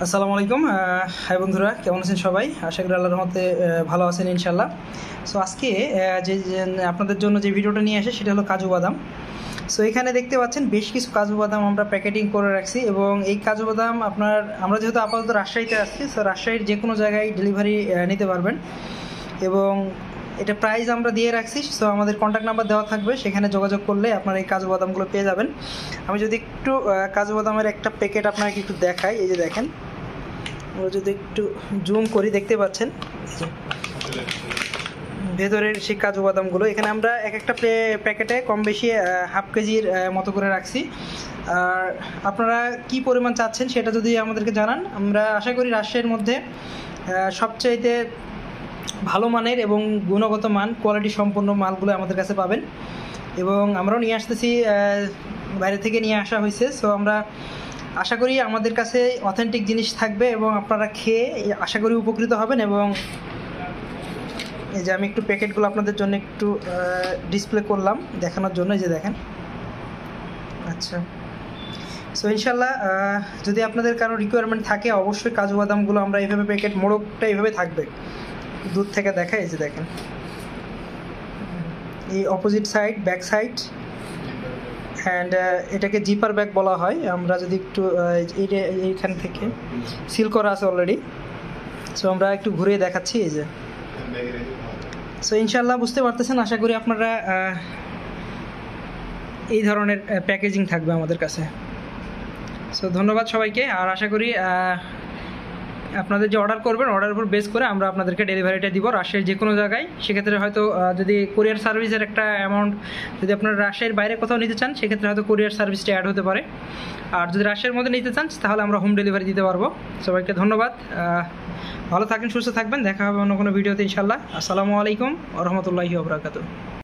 আসসালামু আলাইকুম। হাই বন্ধুরা, কেমন আছেন সবাই? আশা করি আল্লাহর রহমতে ভালো আছেন ইনশাল্লাহ। সো আজকে যে আপনাদের জন্য যে ভিডিওটা নিয়ে আসে সেটা হলো কাজু বাদাম। সো এখানে দেখতে পাচ্ছেন বেশ কিছু কাজু বাদাম আমরা প্যাকেটিং করে রাখছি, এবং এই কাজু বাদাম আমরা যেহেতু আপাতত রাজশাহীতে আসছি, সো রাজশাহীর যে কোনো জায়গায় ডেলিভারি নিতে পারবেন। এবং এটা প্রাইস আমরা দিয়ে রাখছি, সো আমাদের কন্ট্যাক্ট নাম্বার দেওয়া থাকবে, সেখানে যোগাযোগ করলে আপনারা এই কাজু বাদামগুলো পেয়ে যাবেন। আমি যদি একটু কাজু বাদামের একটা প্যাকেট আপনাকে একটু দেখাই, এই যে দেখেন, আমরা যদি একটু জুম করি দেখতে পাচ্ছেন ভেতরের সেই কাজু বাদামগুলো। এখানে আমরা এক একটা প্যাকেটে কম বেশি হাফ কেজির মতো করে রাখছি। আর আপনারা কি পরিমাণ চাচ্ছেন সেটা যদি আমাদেরকে জানান, আমরা আশা করি রাজশাহীর মধ্যে সবচাইতে ভালো মানের এবং গুণগত মান, কোয়ালিটি সম্পন্ন মালগুলো আমাদের কাছে পাবেন। এবং আমরাও নিয়ে আসতেছি, বাইরে থেকে নিয়ে আসা হয়েছে। সো আমরা আশা করি আমাদের কাছে অথেন্টিক জিনিস থাকবে এবং আপনারা খেয়ে আশা করি উপকৃত হবেন। এবং এই যে আমি একটু প্যাকেটগুলো আপনাদের জন্য একটু ডিসপ্লে করলাম দেখানোর জন্য, এই যে দেখেন। আচ্ছা, সো ইনশাল্লাহ যদি আপনাদের কারো রিকোয়ারমেন্ট থাকে অবশ্যই কাজু বাদামগুলো আমরা এইভাবে প্যাকেট, মোড়কটা এইভাবে থাকবে, দূর থেকে দেখা, এই যে দেখেন, এই opposite side, back side, and এটাকে জিপার ব্যাগ বলা হয়। আমরা যদি একটু এইখান থেকে সিল করা আছে অলরেডি, সো আমরা একটু ঘুরে দেখাচ্ছি, এই যে। সো ইনশাল্লাহ বুঝতে পারতেছেন, আশা করি আপনারা এই ধরনের প্যাকেজিং থাকবে আমাদের কাছে। সো ধন্যবাদ সবাইকে। আর আশা করি আপনাদের যে অর্ডার করবেন, অর্ডারের উপর বেস করে আমরা আপনাদেরকে ডেলিভারিটা দিব রাজশাহীর যে কোনো জায়গায়। সেক্ষেত্রে হয়তো যদি কোরিয়ার সার্ভিসের একটা অ্যামাউন্ট, যদি আপনারা রাজশাহীর বাইরে কোথাও নিতে চান সেক্ষেত্রে হয়তো কোরিয়ার সার্ভিসটা অ্যাড হতে পারে। আর যদি রাজশাহীর মধ্যে নিতে চান তাহলে আমরা হোম ডেলিভারি দিতে পারবো। সবাইকে ধন্যবাদ, ভালো থাকেন, সুস্থ থাকবেন, দেখা হবে অন্য কোনো ভিডিওতে ইনশাল্লাহ। আসসালামু আলাইকুম ওয়া রাহমাতুল্লাহি ওয়া বারাকাতুহু।